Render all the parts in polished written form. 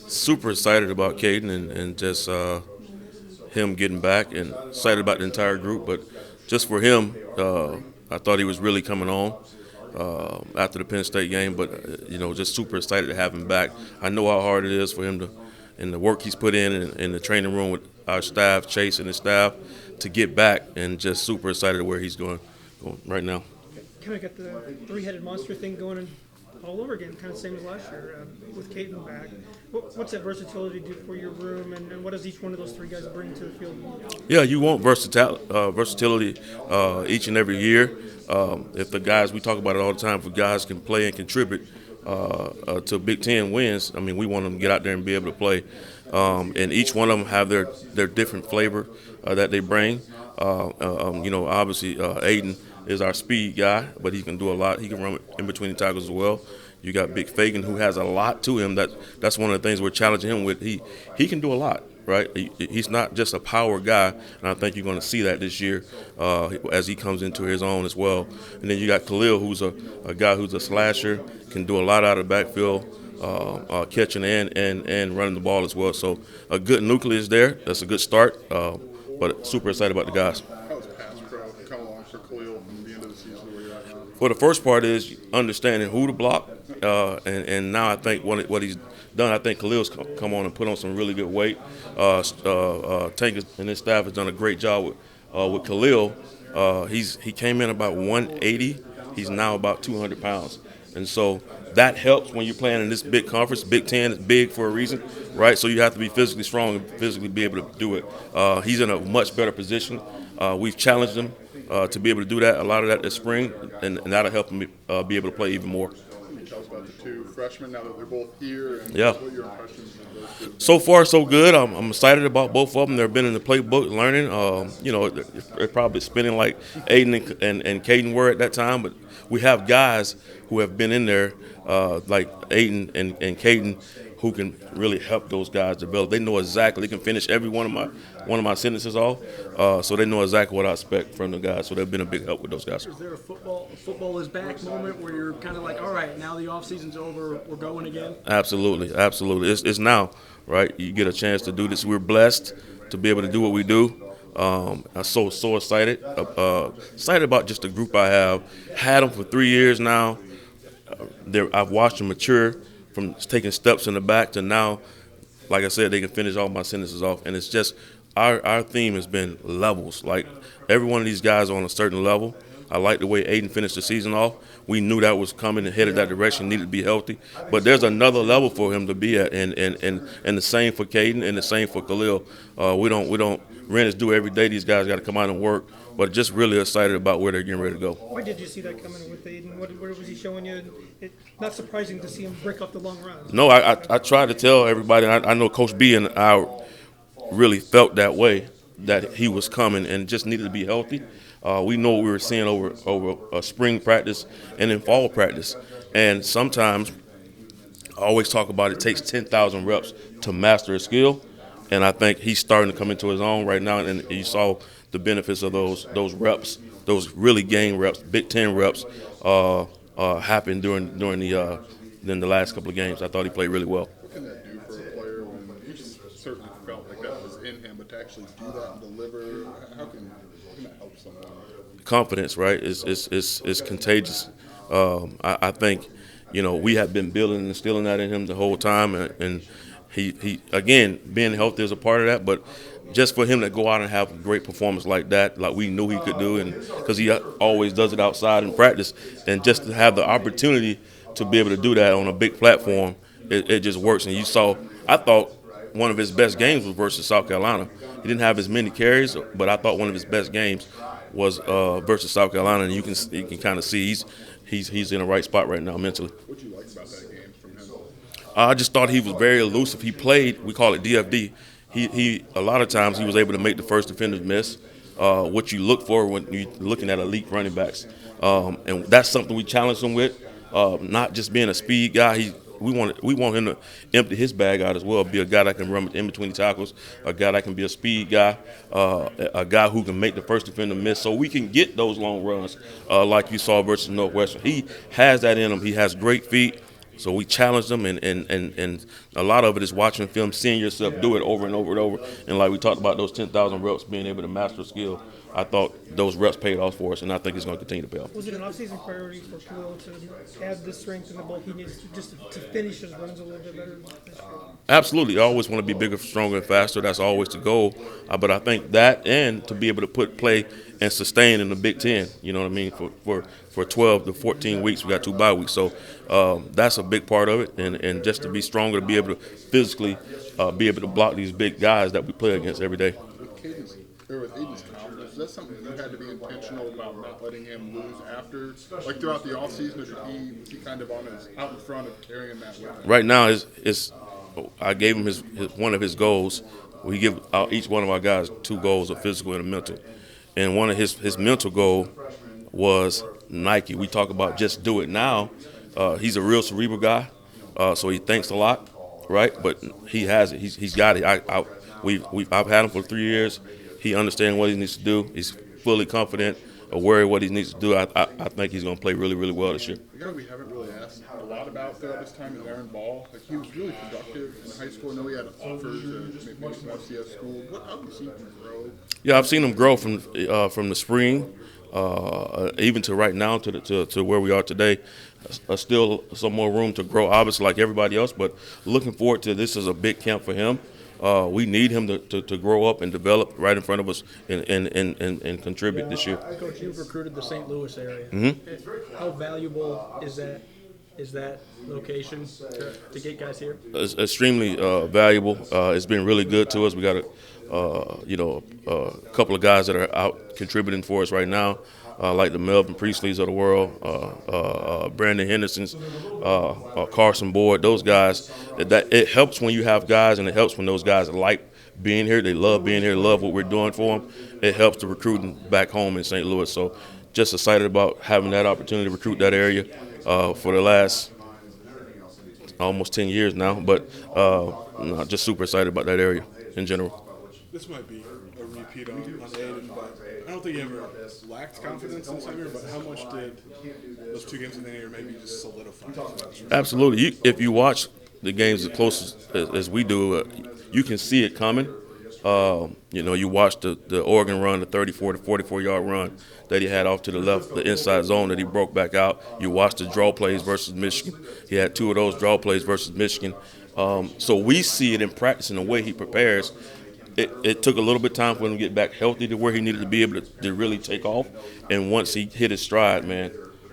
Super excited about Caden and just him getting back, and excited about the entire group. But just for him, I thought he was really coming on after the Penn State game. But just super excited to have him back. I know how hard it is for him to, and the work he's put in the training room with our staff, Chase and his staff, to get back, and just super excited where he's going right now. Kind of got the three-headed monster thing going all over again, kind of same as last year with Caden back. What's that versatility do for your room, and what does each one of those three guys bring to the field? Yeah, you want versatility each and every year. If the guys, we talk about it all the time, if the guys can play and contribute to Big Ten wins, I mean, we want them to get out there and be able to play. And each one of them have their different flavor that they bring. Obviously, Aiden is our speed guy, but he can do a lot. He can run in between the tackles as well. You got Big Fagan, who has a lot to him. That's one of the things we're challenging him with. He can do a lot, right? He's not just a power guy, and I think you're going to see that this year as he comes into his own as well. And then you got Khalil, who's a guy who's a slasher, can do a lot out of the backfield, catching and running the ball as well. So a good nucleus there. That's a good start, but super excited about the guys. How's pass pro come along for Khalil from the end of the season where you're at now? Well, the first part is understanding who to block, and now I think what he's done, I think Khalil's come on and put on some really good weight. Tank and his staff has done a great job with Khalil. He came in about 180. He's now about 200 pounds, and so that helps when you're playing in this big conference. Big Ten is big for a reason, right? So you have to be physically strong and physically be able to do it. He's in a much better position. We've challenged him to be able to do that, a lot of that this spring, and that'll help him be able to play even more. Can you tell us about the two freshmen now that they're both here, and Yeah. what your impressions of those two? So far, so good. I'm excited about both of them. They've been in the playbook learning. They're probably spinning like Aiden and Caden were at that time, but we have guys who have been in there like Aiden and Caden who can really help those guys develop. They know exactly. They can finish every one of my sentences off, so they know exactly what I expect from the guys. So they've been a big help with those guys. Is there a football is back moment where you're kind of like, all right, now the off season's over, we're going again? Absolutely. It's now, right? You get a chance to do this. We're blessed to be able to do what we do. I'm so excited. Excited about just the group I have. Had them for 3 years now. I've watched them mature from taking steps in the back to now, like I said, they can finish all my sentences off. And it's just our theme has been levels. Like every one of these guys are on a certain level. I like the way Aiden finished the season off. We knew that was coming and headed that direction, needed to be healthy. But there's another level for him to be at, and the same for Caden and the same for Khalil. We don't rent do every day. These guys got to come out and work. But just really excited about where they're getting ready to go. Why did you see that coming with Aiden? What was he showing you? Not surprising to see him break up the long runs. No, I tried to tell everybody. I know Coach B and I really felt that way, that he was coming and just needed to be healthy. We know what we were seeing over spring practice and in fall practice. And sometimes, I always talk about it takes 10,000 reps to master a skill. And I think he's starting to come into his own right now. And you saw the benefits of those reps, those really game reps, Big Ten reps, happen during the last couple of games. I thought he played really well. What can that do for a player when he certainly felt like that was in him, but to actually do that and deliver, how can that help someone? Confidence, right? It's contagious. I think, we have been building and instilling that in him the whole time, and he again, being healthy is a part of that, but just for him to go out and have a great performance like that, like we knew he could do, and because he always does it outside in practice, and just to have the opportunity to be able to do that on a big platform, it just works. And you saw, I thought one of his best games was versus South Carolina. He didn't have as many carries, but I thought one of his best games was versus South Carolina, and you can kind of see he's in the right spot right now mentally. What you like about that game from him? I just thought he was very elusive. He played, we call it DFD. He a lot of times he was able to make the first defenders miss. What you look for when you're looking at elite running backs, and that's something we challenge him with. Not just being a speed guy. We want him to empty his bag out as well. Be a guy that can run in between the tackles, a guy that can be a speed guy, a guy who can make the first defender miss, so we can get those long runs like you saw versus Northwestern. He has that in him. He has great feet. So we challenge them, and a lot of it is watching film, seeing yourself do it over and over and over. And like we talked about those 10,000 reps, being able to master a skill, I thought those reps paid off for us, and I think it's going to continue to pay off. Was it an off-season priority for Khalil to add the strength and the bulk he needs to finish his runs a little bit better this year? Absolutely. I always want to be bigger, stronger, and faster. That's always the goal. But I think that and to be able to play and sustain in the Big Ten, you know what I mean, for 12 to 14 weeks. We got 2 bye weeks. So that's a big part of it. And just to be stronger, to be able to physically be able to block these big guys that we play against every day. With Aiden's confidence, is that something you had to be intentional about not letting him lose after, like throughout the offseason, or was he kind of out in front of carrying that with him? Right now, I gave him one of his goals. We give each one of our guys 2 goals, a physical and a mental. And one of his mental goal was Nike. We talk about just do it now. He's a real cerebral guy, so he thinks a lot, right? But he has it. He's got it. I've had him for 3 years. He understands what he needs to do. He's fully confident, aware of what he needs to do. I think he's going to play really, really well this year. The guy we haven't really asked a lot about throughout this time is Aaron Ball. Like, he was really productive in high school. I know he had an offer to maybe some FCS school. How do you see him grow? Yeah, I've seen him grow from the spring, even to right now to where we are today. Still some more room to grow, obviously, like everybody else. But looking forward to this is a big camp for him. We need him to grow up and develop right in front of us and contribute this year. Coach, you've recruited the St. Louis area. Mm-hmm. How valuable is that location to get guys here? It's extremely valuable. It's been really good to us. We got a couple of guys that are out contributing for us right now, like the Melvin Priestleys of the world, Brandon Henderson's, Carson Board. Those guys. That it helps when you have guys, and it helps when those guys like being here. They love being here, love what we're doing for them. It helps the recruiting back home in St. Louis. So just excited about having that opportunity to recruit that area for the last almost 10 years now. But just super excited about that area in general. This might be a repeat on Aiden, but I don't think he ever lacked confidence in this year, but how much did those 2 games in the year maybe just solidify? Absolutely. If you watch the games as close as we do, you can see it coming. You watch the Oregon run, the 34 to 44-yard run that he had off to the left, the inside zone that he broke back out. You watch the draw plays versus Michigan. He had 2 of those draw plays versus Michigan. So we see it in practice in the way he prepares. It took a little bit of time for him to get back healthy to where he needed to be able to really take off. And once he hit his stride, man,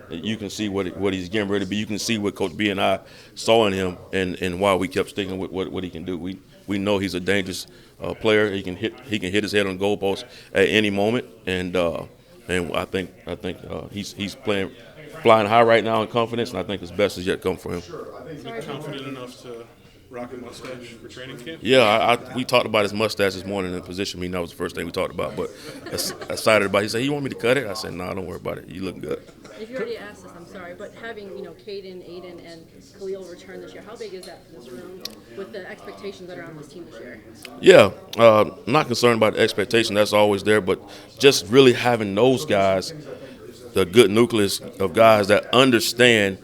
you can see what he's getting ready to be. You can see what Coach B and I saw in him and why we kept sticking with what he can do. We know he's a dangerous player. He can hit his head on the goalpost at any moment. And I think he's flying high right now in confidence, and I think his best is yet to come for him. Are you confident enough to rock a mustache for training camp? Yeah, we talked about his mustache this morning in the position meeting. That was the first thing we talked about. But excited about it. He said, "You want me to cut it?" I said, "No, don't worry about it. You look good." If you already asked this, I'm sorry, but having Caden, Aiden, and Khalil return this year, how big is that for this room with the expectations that are on this team this year? Yeah, not concerned about the expectation. That's always there, but just really having those guys, the good nucleus of guys that understand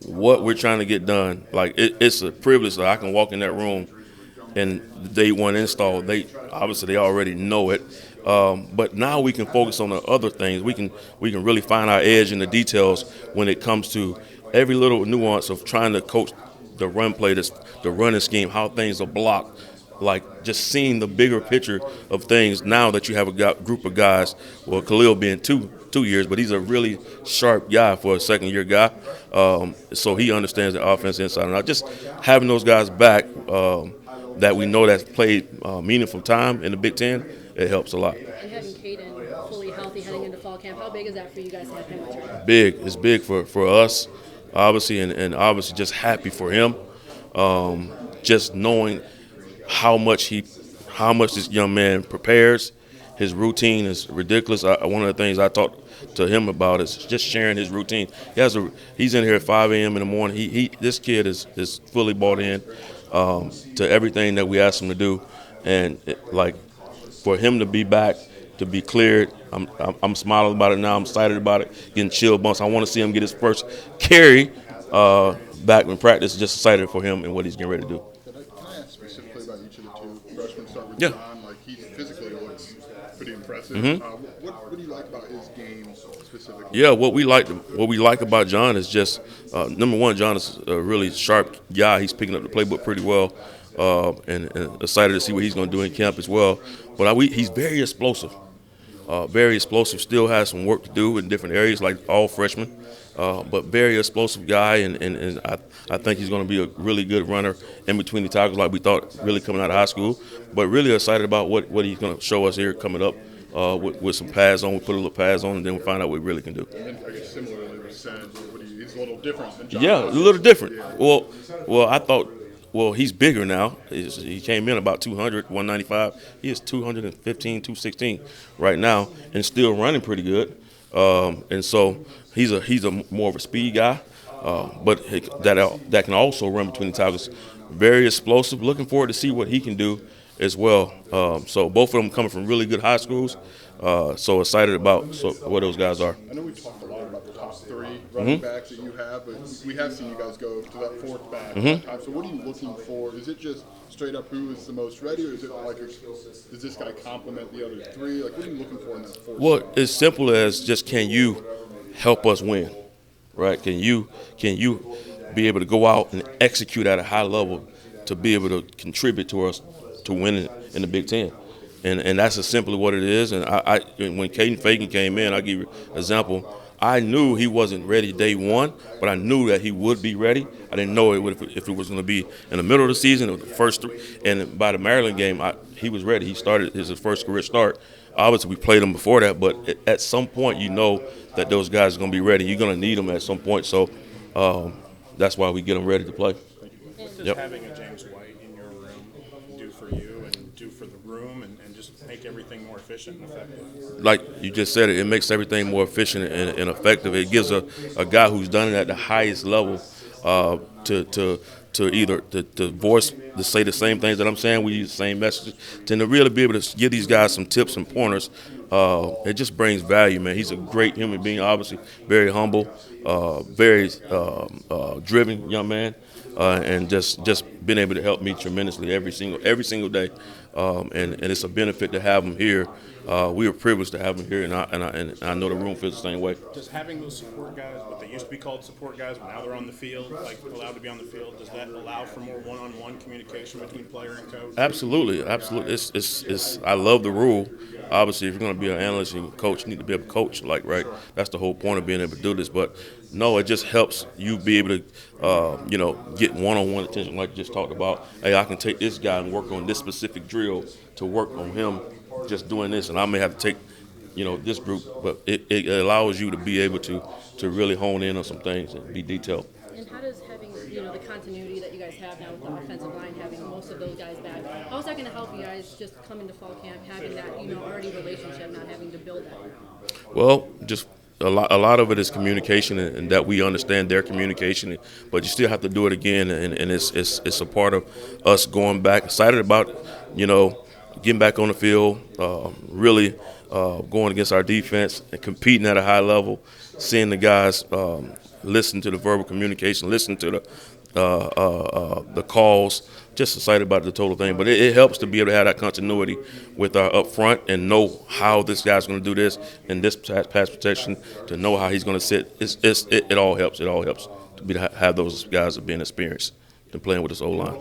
what we're trying to get done. Like it's a privilege that I can walk in that room and day one install. They already know it. But now we can focus on the other things. We can really find our edge in the details when it comes to every little nuance of trying to coach the run play, the running scheme, how things are blocked. Like just seeing the bigger picture of things now that you have a group of guys. Well, Khalil being two years, but he's a really sharp guy for a second-year guy. So he understands the offense inside and out. Just having those guys back that we know that's played meaningful time in the Big Ten, it helps a lot. And having Caden fully healthy heading into fall camp, how big is that for you guys to have him return? Big. It's big for us, obviously, and obviously just happy for him. Just knowing how much this young man prepares. His routine is ridiculous. One of the things I talked to him about is just sharing his routine. He's in here at 5 a.m. in the morning. This kid is fully bought in to everything that we asked him to do, and for him to be back, to be cleared, I'm smiling about it now. I'm excited about it, getting chill bumps. I want to see him get his first carry back in practice. Just excited for him and what he's getting ready to do. Can I ask specifically about each of the two freshmen? Start with Yeah. John. Like he physically looks pretty impressive. What do you like about his game specifically? Yeah, what we like about John is just number one, John is a really sharp guy. He's picking up the playbook pretty well, and excited to see what he's going to do in camp as well. But he's very explosive. Very explosive. Still has some work to do in different areas, like all freshmen. But very explosive guy, and I think he's going to be a really good runner in between the tackles, like we thought, really coming out of high school. But really excited about what he's going to show us here coming up with some pads on. We put a little pads on, and then we find out what we really can do. And I guess similarly with Sen, he's a little different than John. Yeah, a little different. Well, I thought. Well, he's bigger now. He came in about 200, 195. He is 215, 216 right now, and still running pretty good. And so he's a more of a speed guy, but that can also run between the tackles. Very explosive. Looking forward to see what he can do as well. So both of them coming from really good high schools. So excited about what those guys are. I know we talked a lot about the top three running backs that you have, but we have seen you guys go to that fourth back at times. So what are you looking for? Is it just straight up who is the most ready, or is it like does this guy complement the other three? Like what are you looking for in that fourth? Well, it's simple as just can you help us win, right? Can you be able to go out and execute at a high level to be able to contribute to us to winning in the Big Ten? And that's just simply what it is. And when Caden Fagan came in, I'll give you an example. I knew he wasn't ready day one, but I knew that he would be ready. I didn't know if it was going to be in the middle of the season or the first three. And by the Maryland game, he was ready. He started his first career start. Obviously, we played him before that, but at some point, you know that those guys are going to be ready. You're going to need them at some point. So that's why we get them ready to play. What does having a James White in your room do for you and do for the room and just make everything more efficient and effective? Like you just said, it makes everything more efficient and effective. It gives a guy who's done it at the highest level to either to voice, to say the same things that I'm saying. We use the same messages. To really be able to give these guys some tips and pointers, it just brings value, man. He's a great human being, obviously, very humble, very driven young man. And just been able to help me tremendously every single day, and it's a benefit to have him here. We were privileged to have him here, and I know the room feels the same way. Does having those support guys, what they used to be called support guys, but now they're on the field, like allowed to be on the field, does that allow for more one-on-one communication between player and coach? Absolutely. It's I love the rule. Obviously, if you're going to be an analyst and coach, you need to be able to coach, right? That's the whole point of being able to do this. But no, it just helps you be able to, get one-on-one attention, like you just talked about. Hey, I can take this guy and work on this specific drill to work on him just doing this, and I may have to take, this group. But it allows you to be able to really hone in on some things and be detailed. And how does having, the continuity that you guys have now with the offensive line, having most of those guys back, how is that going to help you guys just come into fall camp, having that, already relationship, not having to build that now? Well, just a lot of it is communication, and that we understand their communication, but you still have to do it again, and it's a part of us going back, excited about, getting back on the field, really going against our defense and competing at a high level, seeing the guys listen to the verbal communication, listen to the calls, just excited about the total thing. But it helps to be able to have that continuity with our up front and know how this guy's going to do this and this pass protection, to know how he's going to sit. It all helps. It all helps to have those guys being experienced and playing with this O-line.